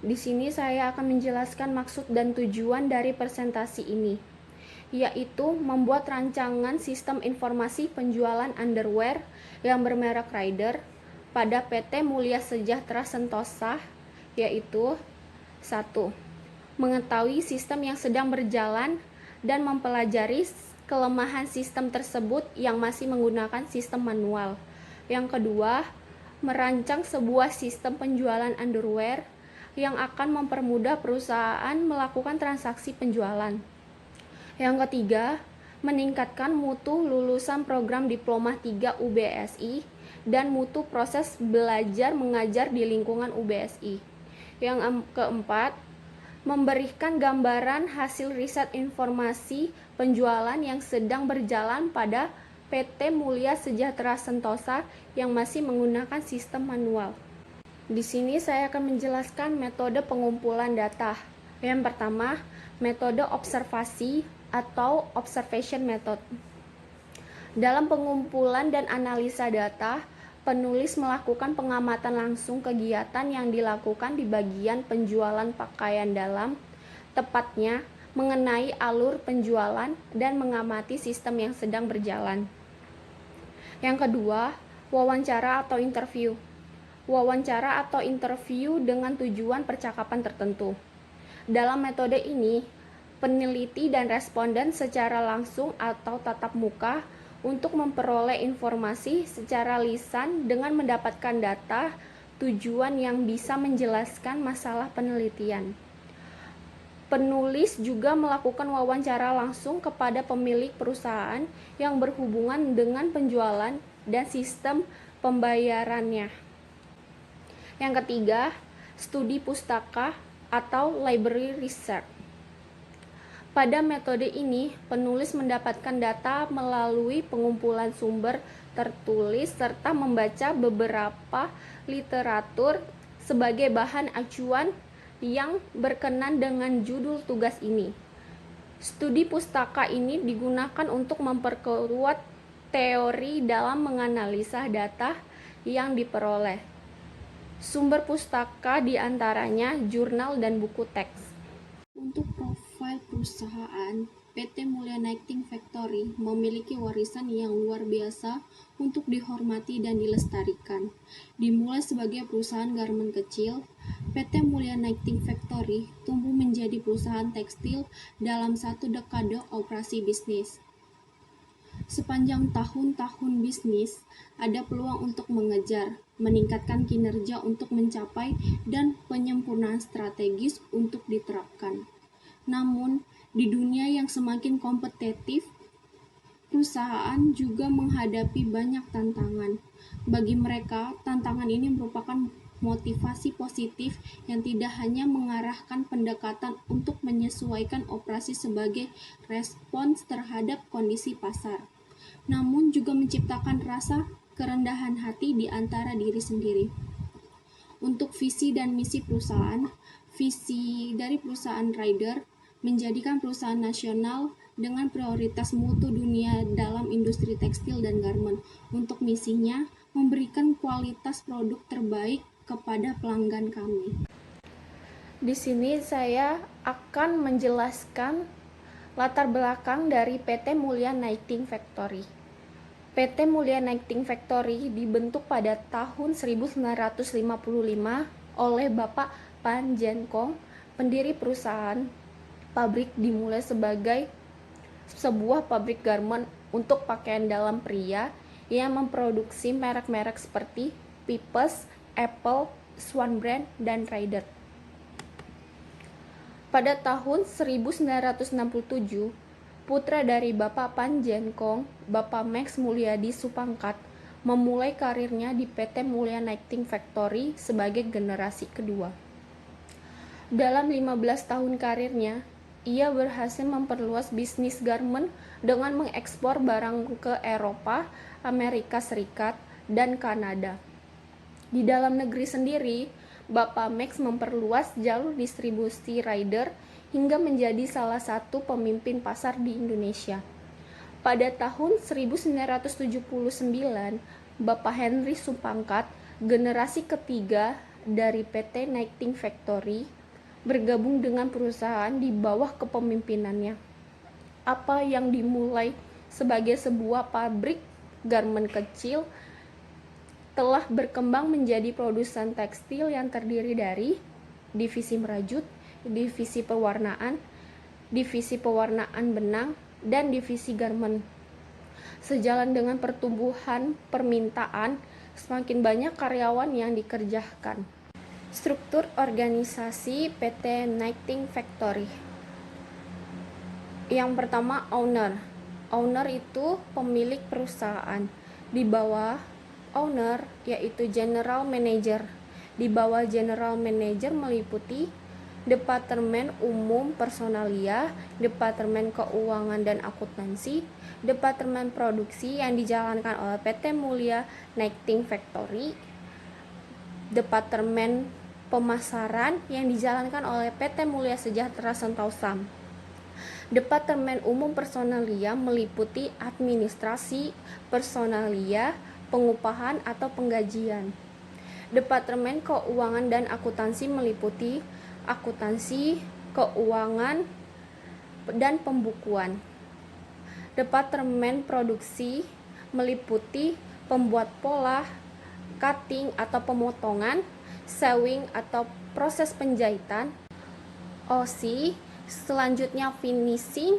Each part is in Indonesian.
Di sini saya akan menjelaskan maksud dan tujuan dari presentasi ini, yaitu membuat rancangan sistem informasi penjualan underwear yang bermerek Rider pada PT Mulia Sejahtera Sentosa, yaitu 1. Mengetahui sistem yang sedang berjalan dan mempelajari kelemahan sistem tersebut yang masih menggunakan sistem manual. Yang kedua, merancang sebuah sistem penjualan underwear yang akan mempermudah perusahaan melakukan transaksi penjualan. Yang ketiga, meningkatkan mutu lulusan program Diploma 3 UBSI dan mutu proses belajar mengajar di lingkungan UBSI. Yang keempat, memberikan gambaran hasil riset informasi penjualan yang sedang berjalan pada PT Mulia Sejahtera Sentosa yang masih menggunakan sistem manual. Di sini saya akan menjelaskan metode pengumpulan data. Yang pertama, metode observasi atau observation method. Dalam pengumpulan dan analisa data, penulis melakukan pengamatan langsung kegiatan yang dilakukan di bagian penjualan pakaian dalam, tepatnya mengenai alur penjualan dan mengamati sistem yang sedang berjalan. Yang kedua, wawancara atau interview. Wawancara atau interview dengan tujuan percakapan tertentu. Dalam metode ini, peneliti dan responden secara langsung atau tatap muka untuk memperoleh informasi secara lisan dengan mendapatkan data tujuan yang bisa menjelaskan masalah penelitian. Penulis juga melakukan wawancara langsung kepada pemilik perusahaan yang berhubungan dengan penjualan dan sistem pembayarannya. Yang ketiga, studi pustaka atau library research. Pada metode ini, penulis mendapatkan data melalui pengumpulan sumber tertulis serta membaca beberapa literatur sebagai bahan acuan yang berkenan dengan judul tugas ini. Studi pustaka ini digunakan untuk memperkuat teori dalam menganalisa data yang diperoleh. Sumber pustaka diantaranya jurnal dan buku teks. Untuk profil perusahaan, PT Mulia Knitting Factory memiliki warisan yang luar biasa untuk dihormati dan dilestarikan. Dimulai sebagai perusahaan garmen kecil, PT Mulia Knitting Factory tumbuh menjadi perusahaan tekstil dalam 1 dekade operasi bisnis. Sepanjang tahun-tahun bisnis, ada peluang untuk mengejar, meningkatkan kinerja untuk mencapai, dan penyempurnaan strategis untuk diterapkan. Namun, di dunia yang semakin kompetitif, perusahaan juga menghadapi banyak tantangan. Bagi mereka, tantangan ini merupakan motivasi positif yang tidak hanya mengarahkan pendekatan untuk menyesuaikan operasi sebagai respons terhadap kondisi pasar, namun juga menciptakan rasa kerendahan hati di antara diri sendiri. Untuk visi dan misi perusahaan, visi dari perusahaan Rider menjadikan perusahaan nasional dengan prioritas mutu dunia dalam industri tekstil dan garmen. Untuk misinya, memberikan kualitas produk terbaik kepada pelanggan kami. Di sini saya akan menjelaskan latar belakang dari PT Mulia Knitting Factory. PT Mulia Knitting Factory dibentuk pada tahun 1955 oleh Bapak Pan Jen Kong, pendiri perusahaan. Pabrik dimulai sebagai sebuah pabrik garmen untuk pakaian dalam pria yang memproduksi merek-merek seperti Pipes, Apple, Swan Brand, dan Rider. Pada tahun 1967, putra dari Bapak Pan Jen Kong, Bapak Max Mulyadi Supangkat, memulai karirnya di PT Mulia Knitting Factory sebagai generasi kedua. Dalam 15 tahun karirnya, ia berhasil memperluas bisnis garmen dengan mengekspor barang ke Eropa, Amerika Serikat, dan Kanada. Di dalam negeri sendiri, Bapak Max memperluas jalur distribusi Rider hingga menjadi salah satu pemimpin pasar di Indonesia. Pada tahun 1979, Bapak Henry Supangkat, generasi ketiga dari PT Knighting Factory bergabung dengan perusahaan di bawah kepemimpinannya. Apa yang dimulai sebagai sebuah pabrik garmen kecil telah berkembang menjadi produsen tekstil yang terdiri dari divisi merajut, divisi pewarnaan benang, dan divisi garmen. Sejalan dengan pertumbuhan permintaan, semakin banyak karyawan yang dikerjakan. Struktur organisasi PT Knighting Factory. Yang pertama, owner. Owner itu pemilik perusahaan. Di bawah owner yaitu general manager. Di bawah general manager meliputi Departemen Umum Personalia, Departemen Keuangan dan Akuntansi, Departemen Produksi yang dijalankan oleh PT Mulia Knighting Factory, Departemen Pemasaran yang dijalankan oleh PT Mulia Sejahtera Sentosa. Departemen Umum Personalia meliputi administrasi, personalia, pengupahan atau penggajian. Departemen Keuangan dan Akuntansi meliputi akuntansi, keuangan, dan pembukuan. Departemen Produksi meliputi pembuat pola, cutting atau pemotongan, sewing atau proses penjahitan, OC, selanjutnya finishing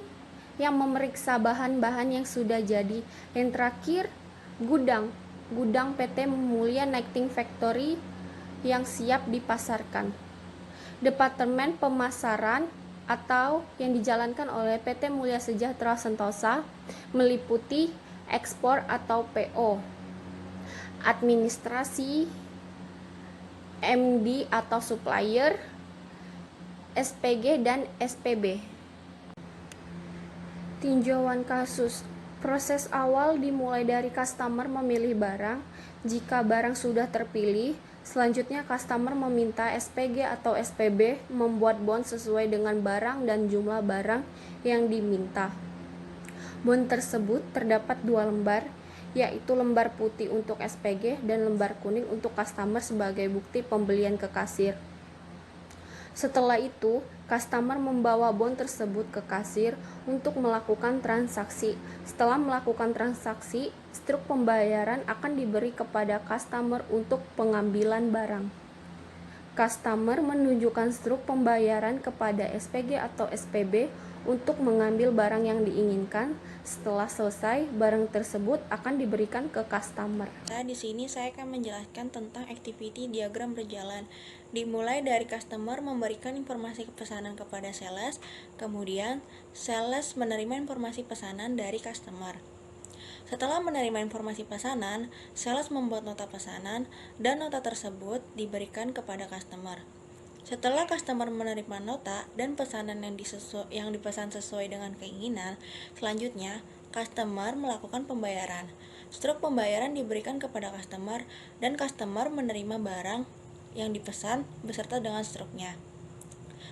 yang memeriksa bahan-bahan yang sudah jadi. Yang terakhir, gudang PT Mulia Knighting Factory yang siap dipasarkan. Departemen Pemasaran atau yang dijalankan oleh PT Mulia Sejahtera Sentosa meliputi ekspor atau PO, administrasi, MD atau supplier, SPG dan SPB. Tinjauan kasus. Proses awal dimulai dari customer memilih barang. Jika barang sudah terpilih, selanjutnya customer meminta SPG atau SPB membuat bond sesuai dengan barang dan jumlah barang yang diminta. Bond tersebut terdapat 2 lembar, yaitu lembar putih untuk SPG dan lembar kuning untuk customer sebagai bukti pembelian ke kasir. Setelah itu, customer membawa bond tersebut ke kasir untuk melakukan transaksi. Setelah melakukan transaksi, struk pembayaran akan diberi kepada customer untuk pengambilan barang. Customer menunjukkan struk pembayaran kepada SPG atau SPB untuk mengambil barang yang diinginkan. Setelah selesai, barang tersebut akan diberikan ke customer. Di sini saya akan menjelaskan tentang activity diagram berjalan. Dimulai dari customer memberikan informasi pesanan kepada sales, kemudian sales menerima informasi pesanan dari customer. Setelah menerima informasi pesanan, sales membuat nota pesanan dan nota tersebut diberikan kepada customer. Setelah customer menerima nota dan pesanan yang dipesan sesuai dengan keinginan, selanjutnya customer melakukan pembayaran. Struk pembayaran diberikan kepada customer dan customer menerima barang yang dipesan beserta dengan struknya.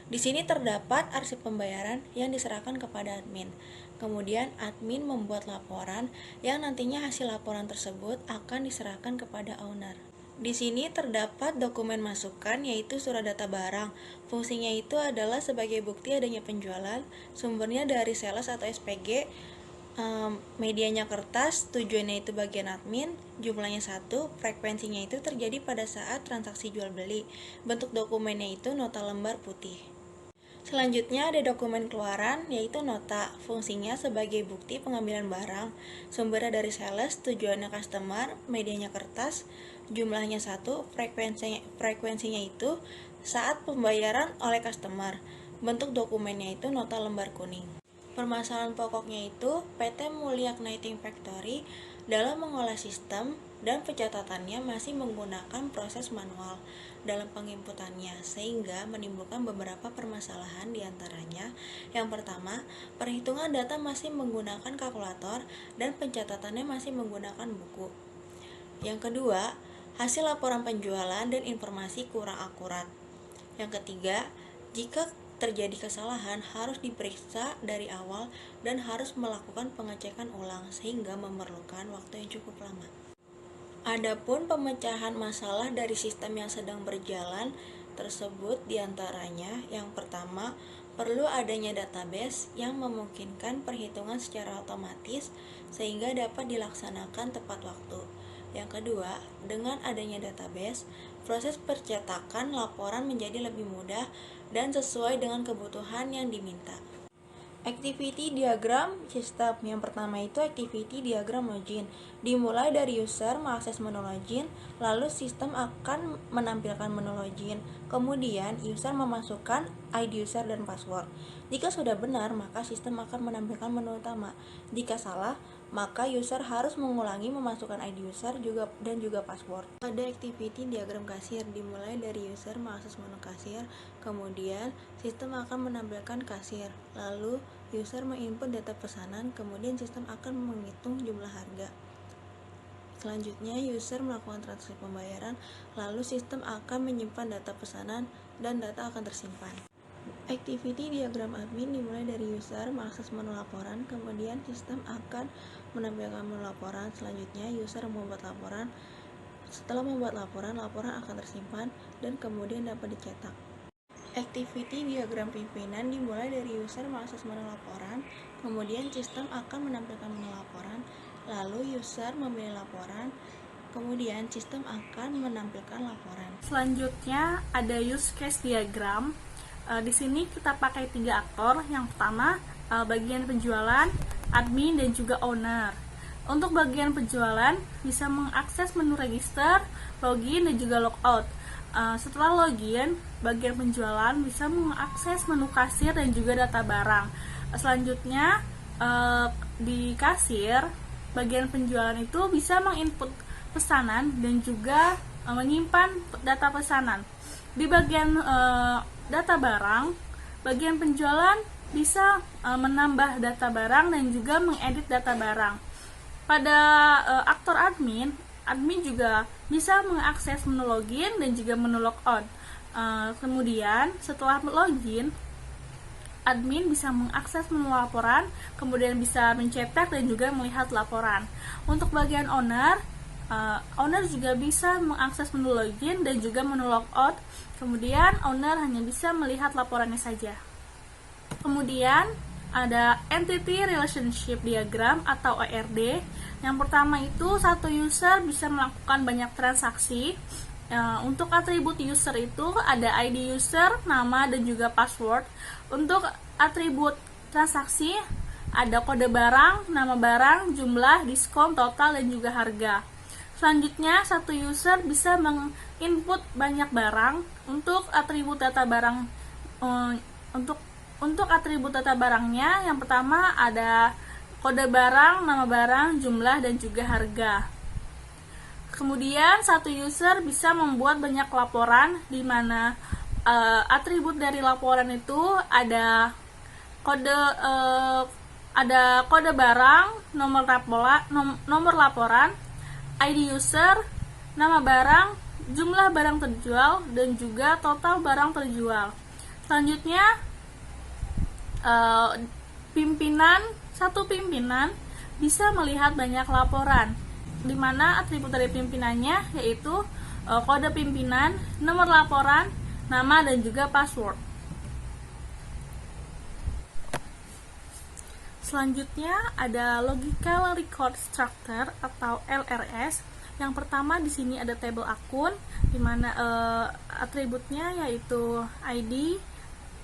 Di sini terdapat arsip pembayaran yang diserahkan kepada admin. Kemudian admin membuat laporan yang nantinya hasil laporan tersebut akan diserahkan kepada owner. Di sini terdapat dokumen masukan yaitu surat data barang. Fungsinya itu adalah sebagai bukti adanya penjualan, sumbernya dari sales atau SPG, medianya kertas, tujuannya itu bagian admin, jumlahnya 1, frekuensinya itu terjadi pada saat transaksi jual beli. Bentuk dokumennya itu nota lembar putih. Selanjutnya ada dokumen keluaran yaitu nota, fungsinya sebagai bukti pengambilan barang, sumbernya dari sales, tujuannya customer, medianya kertas, jumlahnya 1, frekuensinya itu saat pembayaran oleh customer. Bentuk dokumennya itu nota lembar kuning. Permasalahan pokoknya itu PT Mulia Knighting Factory dalam mengolah sistem dan pencatatannya masih menggunakan proses manual dalam penginputannya sehingga menimbulkan beberapa permasalahan diantaranya. Yang pertama, perhitungan data masih menggunakan kalkulator dan pencatatannya masih menggunakan buku. Yang kedua, hasil laporan penjualan dan informasi kurang akurat. Yang ketiga, jika terjadi kesalahan harus diperiksa dari awal dan harus melakukan pengecekan ulang sehingga memerlukan waktu yang cukup lama. Adapun pemecahan masalah dari sistem yang sedang berjalan tersebut diantaranya yang pertama, perlu adanya database yang memungkinkan perhitungan secara otomatis sehingga dapat dilaksanakan tepat waktu. Yang kedua, dengan adanya database, proses percetakan laporan menjadi lebih mudah dan sesuai dengan kebutuhan yang diminta. Activity diagram sistem. Yang pertama itu activity diagram login. Dimulai dari user mengakses menu login, lalu sistem akan menampilkan menu login. Kemudian user memasukkan ID user dan password. Jika sudah benar, maka sistem akan menampilkan menu utama. Jika salah, maka user harus mengulangi memasukkan ID user dan juga password. Pada activity diagram kasir, dimulai dari user mengakses menu kasir, kemudian sistem akan menampilkan kasir, lalu user menginput data pesanan, kemudian sistem akan menghitung jumlah harga. Selanjutnya, user melakukan transaksi pembayaran, lalu sistem akan menyimpan data pesanan dan data akan tersimpan. Activity diagram admin dimulai dari user mengakses menu laporan, kemudian sistem akan menampilkan menu laporan. Selanjutnya, user membuat laporan. Setelah membuat laporan, laporan akan tersimpan dan kemudian dapat dicetak. Activity diagram pimpinan dimulai dari user mengakses menu laporan, kemudian sistem akan menampilkan menu laporan, lalu user memilih laporan, kemudian sistem akan menampilkan laporan. Selanjutnya ada use case diagram. Di sini kita pakai 3 aktor. Yang pertama bagian penjualan, admin, dan juga owner. Untuk bagian penjualan bisa mengakses menu register, login, dan juga logout. Setelah login, bagian penjualan bisa mengakses menu kasir dan juga data barang. Selanjutnya di kasir, bagian penjualan itu bisa menginput pesanan dan juga menyimpan data pesanan. Di bagian data barang, bagian penjualan bisa menambah data barang dan juga mengedit data barang. Pada aktor admin juga bisa mengakses menu login dan juga menu logout. Kemudian setelah login, admin bisa mengakses menu laporan, kemudian bisa mencetak dan juga melihat laporan. Untuk bagian owner juga bisa mengakses menu login dan juga menu logout. Kemudian owner hanya bisa melihat laporannya saja. Kemudian ada entity relationship diagram atau ERD. Yang pertama itu satu user bisa melakukan banyak transaksi. Untuk atribut user itu ada ID user, nama, dan juga password. Untuk atribut transaksi ada kode barang, nama barang, jumlah, diskon, total, dan juga harga. Selanjutnya, satu user bisa menginput banyak barang. Untuk atribut data barang, untuk atribut data barangnya, yang pertama ada kode barang, nama barang, jumlah, dan juga harga. Kemudian satu user bisa membuat banyak laporan, di mana atribut dari laporan itu ada kode barang, nomor laporan, ID user, nama barang, jumlah barang terjual, dan juga total barang terjual. Selanjutnya satu pimpinan bisa melihat banyak laporan, di mana atribut dari pimpinannya yaitu kode pimpinan, nomor laporan, nama, dan juga password. Selanjutnya ada logical record structure atau LRS. Yang pertama di sini ada table akun, di mana atributnya yaitu ID,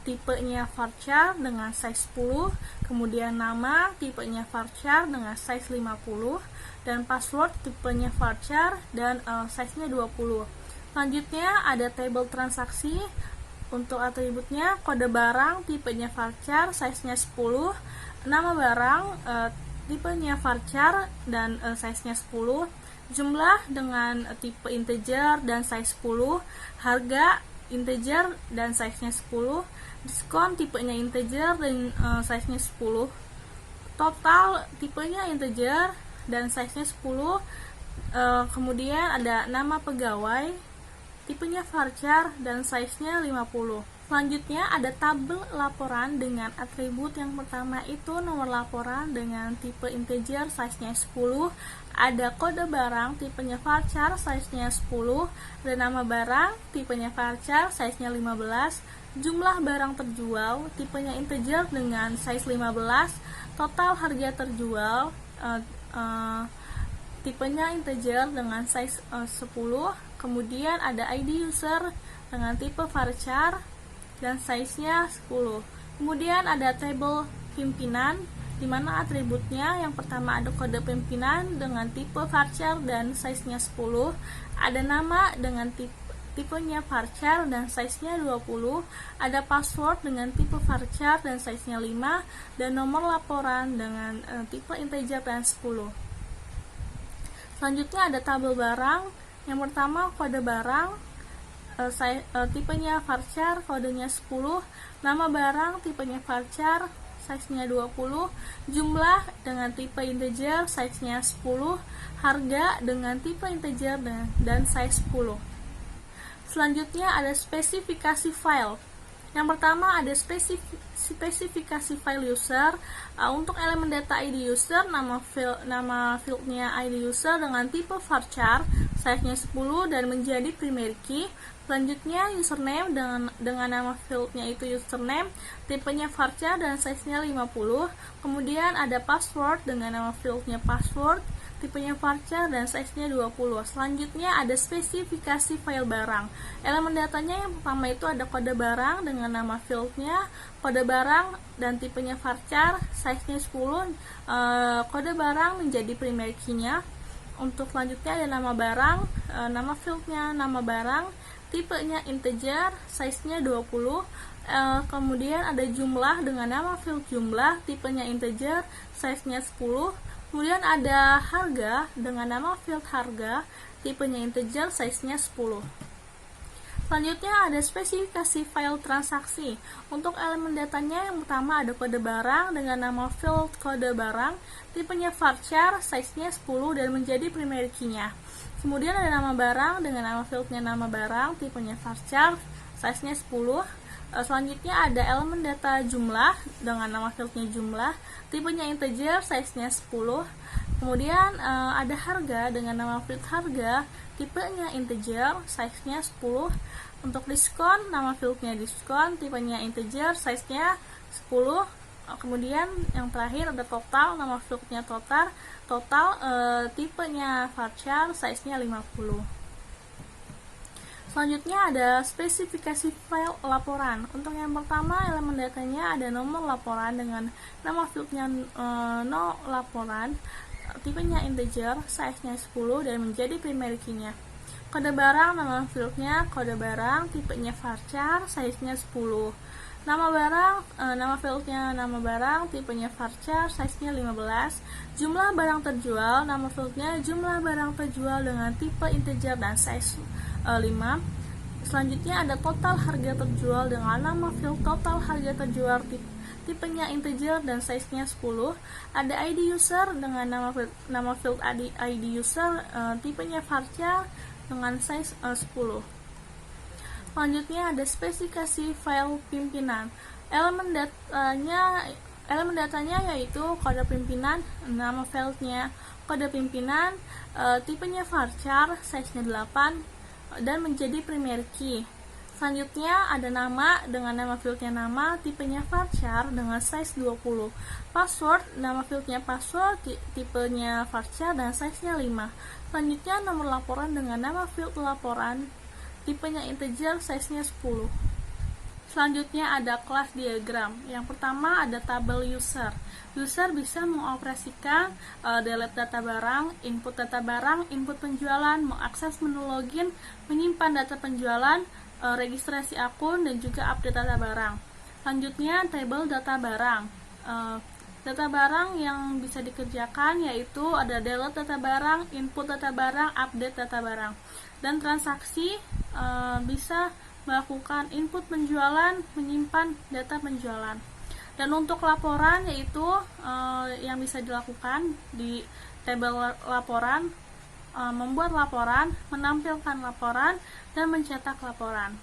tipenya varchar dengan size 10, kemudian nama, tipenya varchar dengan size 50, dan password tipenya varchar dan size-nya 20. Selanjutnya ada table transaksi. Untuk atributnya kode barang, tipenya varchar, size-nya 10, nama barang, tipenya varchar dan size-nya 10, jumlah dengan tipe integer dan size 10, harga integer dan size-nya 10, diskon tipenya integer dan size-nya 10, total tipenya integer dan size-nya 10. Kemudian ada nama pegawai, tipenya varchar dan size-nya 50. Selanjutnya ada tabel laporan dengan atribut. Yang pertama itu nomor laporan dengan tipe integer, size-nya 10. Ada kode barang, tipenya varchar, size-nya 10. Ada nama barang, tipenya varchar, size-nya 15. Jumlah barang terjual, tipenya integer dengan size 15. Total harga terjual, tipenya integer dengan size 10. Kemudian ada ID user dengan tipe varchar dan size-nya 10. Kemudian ada tabel pimpinan, di mana atributnya yang pertama ada kode pimpinan dengan tipe varchar dan size-nya 10. Ada nama dengan tipenya varchar dan size-nya 20. Ada password dengan tipe varchar dan size-nya 5. Dan nomor laporan dengan tipe integer dan 10. Selanjutnya ada tabel barang. Yang pertama kode barang, tipenya varchar, kodenya 10. Nama barang, tipenya varchar, size-nya 20. Jumlah dengan tipe integer, size-nya 10. Harga dengan tipe integer dan size 10. Selanjutnya ada spesifikasi file. Yang pertama ada spesifikasi file user. Untuk elemen data ID user, nama fieldnya ID user dengan tipe varchar, size-nya 10 dan menjadi primary key. Selanjutnya username dengan nama fieldnya itu username, tipenya varchar dan size-nya 50. Kemudian ada password dengan nama fieldnya password, tipenya varchar dan size-nya 20. Selanjutnya ada spesifikasi file barang. Elemen datanya yang pertama itu ada kode barang dengan nama fieldnya kode barang dan tipenya varchar, size-nya 10. Kode barang menjadi primary key-nya. Untuk selanjutnya ada nama barang, nama fieldnya nama barang, tipenya integer, size-nya 20. Kemudian ada jumlah dengan nama field jumlah, tipenya integer, size-nya 10. Kemudian ada harga dengan nama field harga, tipenya integer, size-nya 10. Selanjutnya ada spesifikasi file transaksi. Untuk elemen datanya yang pertama ada kode barang dengan nama field kode barang, tipenya varchar, size-nya 10 dan menjadi primary key-nya. Kemudian ada nama barang dengan nama fieldnya nama barang, tipenya varchar, size-nya 10. Selanjutnya ada elemen data jumlah dengan nama fieldnya jumlah, tipenya integer, size-nya 10. Kemudian ada harga dengan nama field harga, tipenya integer, size-nya 10. Untuk diskon, nama fieldnya diskon, tipenya integer, size-nya 10. Kemudian yang terakhir ada total, nama fieldnya total, tipenya varchar, size-nya 50. Selanjutnya ada spesifikasi file laporan. Untuk yang pertama elemen datanya ada nomor laporan dengan nama fieldnya no laporan, tipenya integer, size-nya 10 dan menjadi primary key-nya. Kode barang, nama fieldnya kode barang, tipenya varchar, size-nya 10. Nama barang, nama fieldnya nama barang, tipenya varchar, size-nya 15. Jumlah barang terjual, nama fieldnya jumlah barang terjual dengan tipe integer dan size 5. Selanjutnya ada total harga terjual dengan nama field total harga terjual, tipenya integer dan size-nya 10. Ada ID user dengan nama field ID user, tipenya varchar dengan size 10. Selanjutnya ada spesifikasi file pimpinan. Elemen datanya yaitu kode pimpinan, nama fieldnya kode pimpinan, tipenya varchar, size-nya 8 dan menjadi primary key. Selanjutnya ada nama dengan nama fieldnya nama, tipenya varchar dengan size 20. Password, nama fieldnya password, tipenya varchar dan size-nya 5. Selanjutnya nomor laporan dengan nama field laporan, tipenya integer, size-nya 10. Selanjutnya ada kelas diagram. Yang pertama ada tabel user. User bisa mengoperasikan delete data barang, input data barang, input penjualan, mengakses menu login, menyimpan data penjualan, registrasi akun, dan juga update data barang. Selanjutnya tabel data barang. Data barang yang bisa dikerjakan yaitu ada delete data barang, input data barang, update data barang. Dan transaksi bisa melakukan input penjualan, menyimpan data penjualan. Dan untuk laporan yaitu yang bisa dilakukan di tabel laporan, membuat laporan, menampilkan laporan, dan mencetak laporan.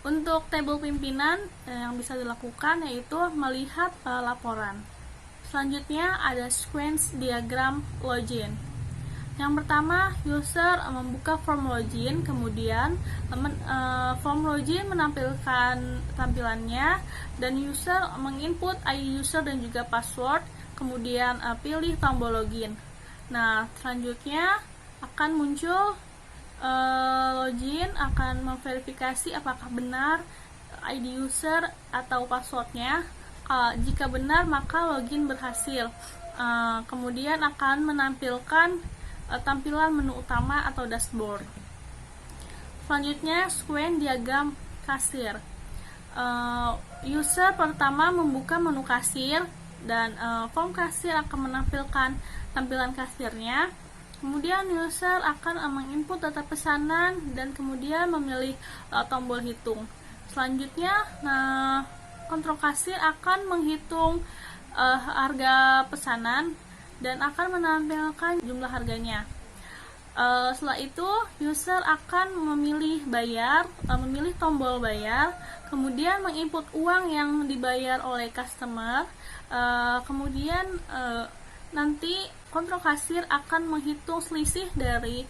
Untuk tabel pimpinan yang bisa dilakukan yaitu melihat laporan. Selanjutnya ada sequence diagram login. Yang pertama, user membuka form login, kemudian form login menampilkan tampilannya dan user menginput ID user dan juga password, kemudian pilih tombol login. Nah, selanjutnya akan muncul login, akan memverifikasi apakah benar ID user atau passwordnya. Jika benar, maka login berhasil. Kemudian akan menampilkan tampilan menu utama atau dashboard. Selanjutnya, sequence diagram kasir. User pertama membuka menu kasir dan form kasir akan menampilkan tampilan kasirnya. Kemudian user akan menginput data pesanan dan kemudian memilih tombol hitung. Selanjutnya, kontrol kasir akan menghitung harga pesanan dan akan menampilkan jumlah harganya. Setelah itu, user akan memilih bayar, memilih tombol bayar, kemudian menginput uang yang dibayar oleh customer. Kemudian nanti kontrol kasir akan menghitung selisih dari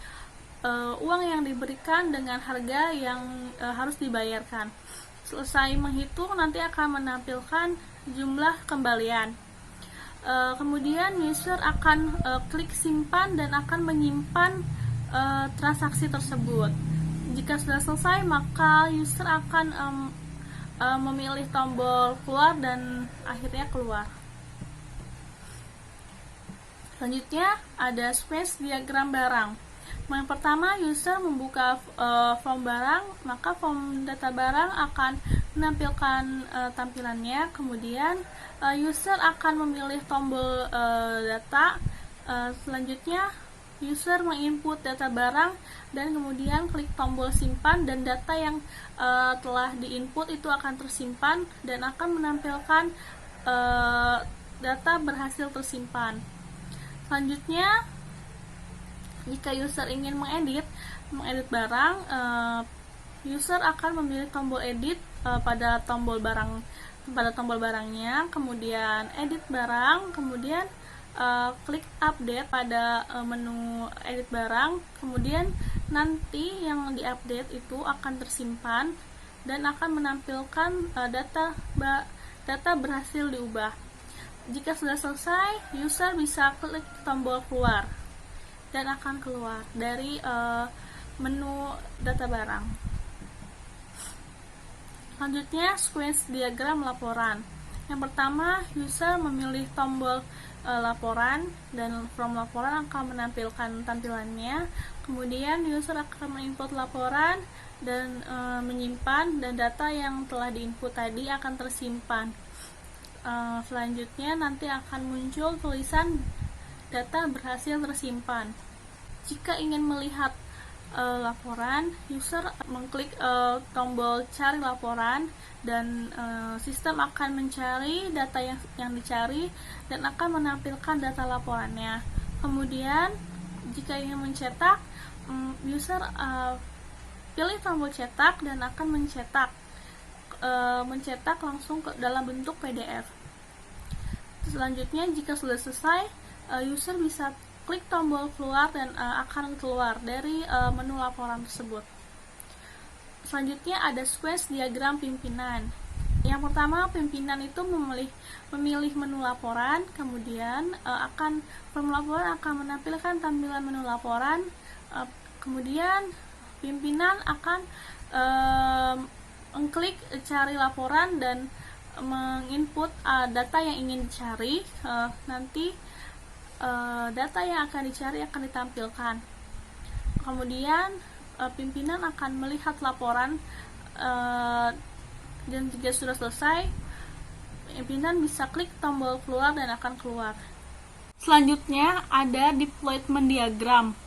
uang yang diberikan dengan harga yang harus dibayarkan. Selesai menghitung, nanti akan menampilkan jumlah kembalian. Kemudian user akan klik simpan dan akan menyimpan transaksi tersebut. Jika sudah selesai, maka user akan memilih tombol keluar dan akhirnya keluar. Selanjutnya ada sequence diagram barang. Yang pertama, user membuka form barang, maka form data barang akan menampilkan tampilannya. Kemudian user akan memilih tombol data. Selanjutnya, user menginput data barang dan kemudian klik tombol simpan, dan data yang telah diinput itu akan tersimpan dan akan menampilkan data berhasil tersimpan. Selanjutnya, jika user ingin mengedit barang, user akan memilih tombol edit pada tombol barangnya, kemudian edit barang, kemudian klik update pada menu edit barang, kemudian nanti yang diupdate itu akan tersimpan dan akan menampilkan data berhasil diubah. Jika sudah selesai, user bisa klik tombol keluar dan akan keluar dari menu data barang. Selanjutnya, sequence diagram laporan. Yang pertama, user memilih tombol laporan dan form laporan akan menampilkan tampilannya. Kemudian user akan menginput laporan dan menyimpan, dan data yang telah diinput tadi akan tersimpan. Selanjutnya nanti akan muncul tulisan data berhasil tersimpan. Jika ingin melihat laporan, user mengklik tombol cari laporan dan sistem akan mencari data yang dicari dan akan menampilkan data laporannya. Kemudian jika ingin mencetak, user pilih tombol cetak dan akan mencetak langsung dalam bentuk PDF. Selanjutnya, jika sudah selesai, user bisa klik tombol keluar dan akan keluar dari menu laporan tersebut. Selanjutnya ada sequence diagram pimpinan. Yang pertama, pimpinan itu memilih menu laporan, kemudian form laporan akan menampilkan tampilan menu laporan, kemudian pimpinan akan mengklik cari laporan dan menginput data yang ingin dicari. Nanti data yang akan dicari akan ditampilkan. Kemudian pimpinan akan melihat laporan dan jika sudah selesai, pimpinan bisa klik tombol keluar dan akan keluar. Selanjutnya ada deployment diagram.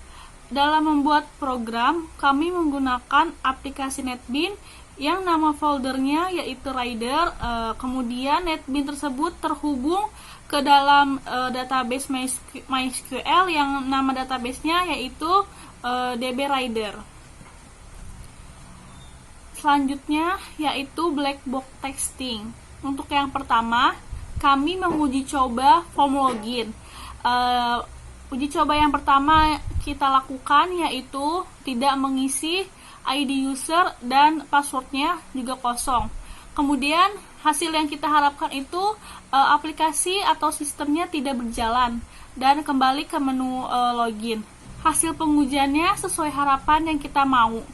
Dalam membuat program, kami menggunakan aplikasi NetBeans yang nama foldernya yaitu Rider. Kemudian NetBeans tersebut terhubung ke dalam database MySQL yang nama databasenya yaitu DB Rider. Selanjutnya yaitu black box testing. Untuk yang pertama, kami menguji coba form login. Uji coba yang pertama kita lakukan yaitu tidak mengisi ID user dan passwordnya juga kosong. Kemudian hasil yang kita harapkan itu aplikasi atau sistemnya tidak berjalan dan kembali ke menu login. Hasil pengujiannya sesuai harapan yang kita mau.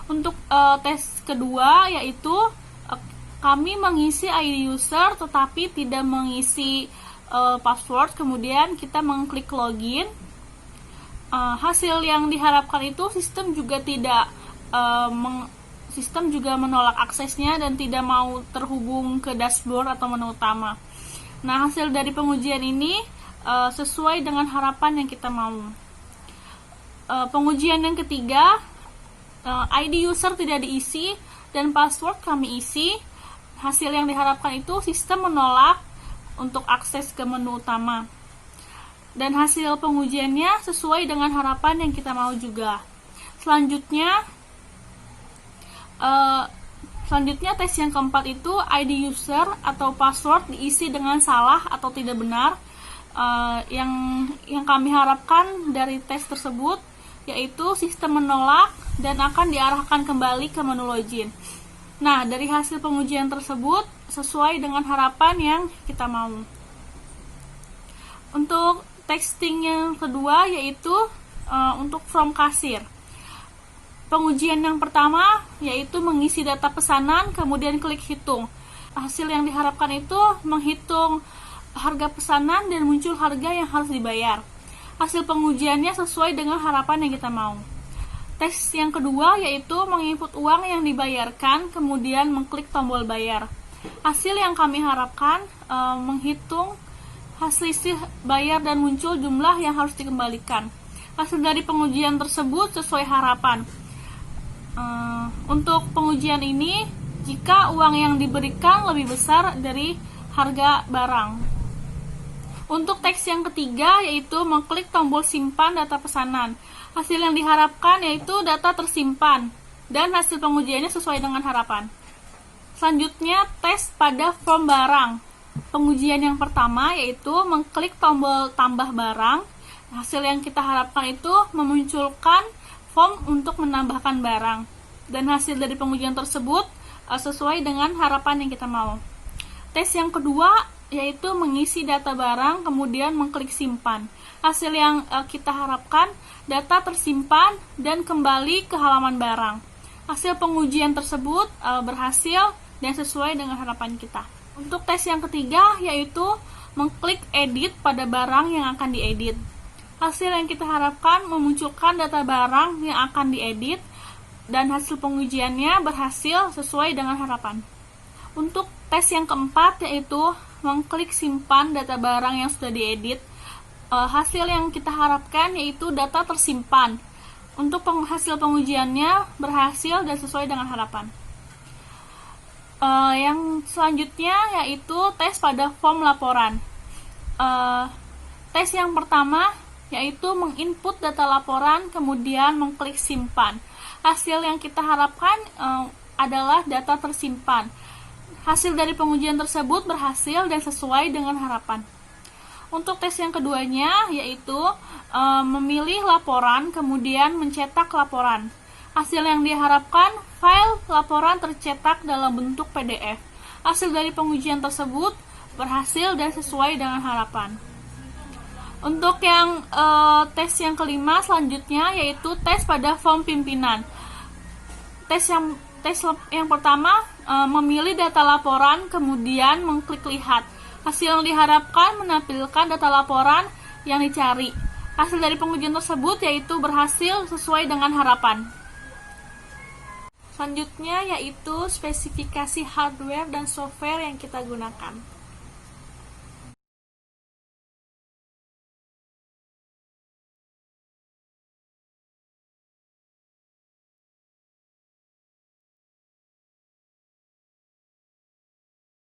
Untuk tes kedua yaitu kami mengisi ID user tetapi tidak mengisi password, kemudian kita mengklik login. Hasil yang diharapkan itu sistem juga sistem juga menolak aksesnya dan tidak mau terhubung ke dashboard atau menu utama. Nah, hasil dari pengujian ini sesuai dengan harapan yang kita mau. Pengujian yang ketiga, ID user tidak diisi dan password kami isi. Hasil yang diharapkan itu sistem menolak untuk akses ke menu utama. Dan hasil pengujiannya sesuai dengan harapan yang kita mau juga. Selanjutnya tes yang keempat itu ID user atau password diisi dengan salah atau tidak benar. Yang kami harapkan dari tes tersebut yaitu sistem menolak dan akan diarahkan kembali ke menu login. Nah, dari hasil pengujian tersebut sesuai dengan harapan yang kita mau. Untuk testing yang kedua yaitu untuk form kasir. Pengujian yang pertama yaitu mengisi data pesanan, kemudian klik hitung. Hasil yang diharapkan itu menghitung harga pesanan dan muncul harga yang harus dibayar. Hasil pengujiannya sesuai dengan harapan yang kita mau. Tes yang kedua yaitu menginput uang yang dibayarkan, kemudian mengklik tombol bayar. Hasil yang kami harapkan menghitung hasil bayar dan muncul jumlah yang harus dikembalikan. Hasil dari pengujian tersebut sesuai harapan. Untuk pengujian ini, jika uang yang diberikan lebih besar dari harga barang. Untuk teks yang ketiga yaitu mengklik tombol simpan data pesanan. Hasil yang diharapkan yaitu data tersimpan dan hasil pengujiannya sesuai dengan harapan. Selanjutnya tes pada form barang. Pengujian yang pertama yaitu mengklik tombol tambah barang. Hasil yang kita harapkan itu memunculkan form untuk menambahkan barang. Dan hasil dari pengujian tersebut sesuai dengan harapan yang kita mau. Tes yang kedua yaitu mengisi data barang, kemudian mengklik simpan. Hasil yang kita harapkan data tersimpan dan kembali ke halaman barang. Hasil pengujian tersebut berhasil dan sesuai dengan harapan kita. Untuk tes yang ketiga yaitu mengklik edit pada barang yang akan diedit. Hasil yang kita harapkan memunculkan data barang yang akan diedit dan hasil pengujiannya berhasil sesuai dengan harapan. Untuk tes yang keempat yaitu mengklik simpan data barang yang sudah diedit. Hasil yang kita harapkan yaitu data tersimpan. Untuk hasil pengujiannya berhasil dan sesuai dengan harapan. Yang selanjutnya yaitu tes pada form laporan. Tes yang pertama yaitu menginput data laporan, kemudian mengklik simpan. Hasil yang kita harapkan adalah data tersimpan. Hasil dari pengujian tersebut berhasil dan sesuai dengan harapan. Untuk tes yang keduanya yaitu memilih laporan, kemudian mencetak laporan. Hasil yang diharapkan file laporan tercetak dalam bentuk PDF. Hasil dari pengujian tersebut berhasil dan sesuai dengan harapan. Untuk yang tes yang kelima selanjutnya yaitu tes pada form pimpinan. Tes yang pertama memilih data laporan, kemudian mengklik lihat. Hasil yang diharapkan menampilkan data laporan yang dicari. Hasil dari pengujian tersebut yaitu berhasil sesuai dengan harapan. Selanjutnya yaitu spesifikasi hardware dan software yang kita gunakan.